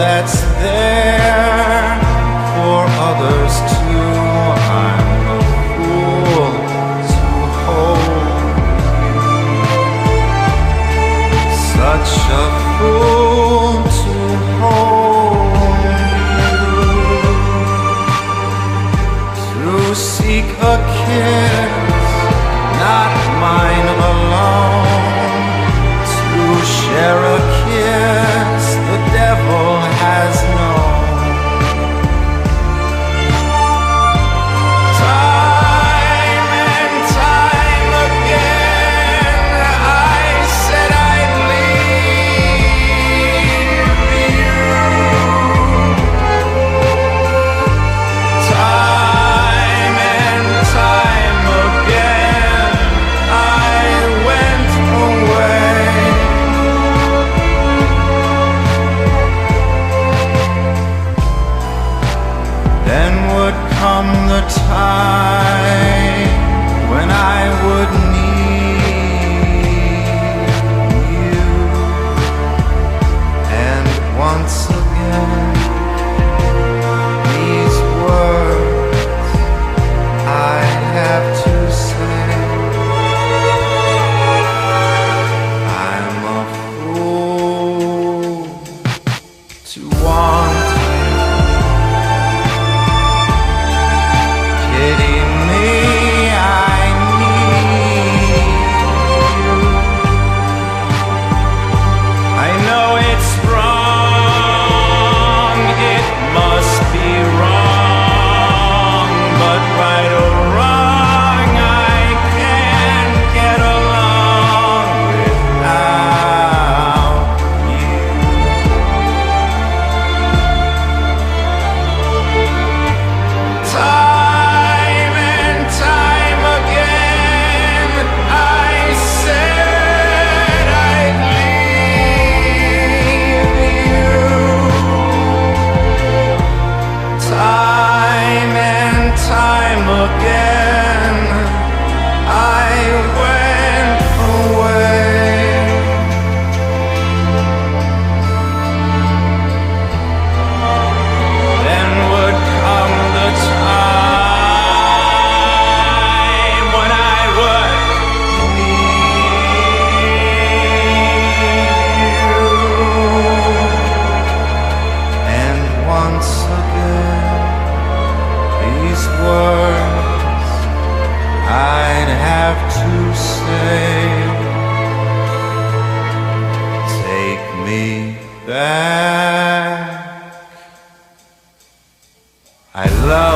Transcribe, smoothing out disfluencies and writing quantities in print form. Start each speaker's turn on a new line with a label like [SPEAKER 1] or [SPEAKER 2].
[SPEAKER 1] that's there for others too. I'm a fool to hold you, such a fool to hold you, to seek a kiss, not mine alone, to share a kiss the devil has known. Time and time again I said I'd leave you. Time and time again I went away. Then would come the time when I would need you, and once again these words I have to say. I'm a fool to want you. Pity me, I need you. I know it's wrong, it must be wrong, but right or wrong, I can't get along without you. Time and time again I said I'd leave you. Time and time again I went away. Then would come the time when I would need you, and once again these words I'd have to say. Take me back, I love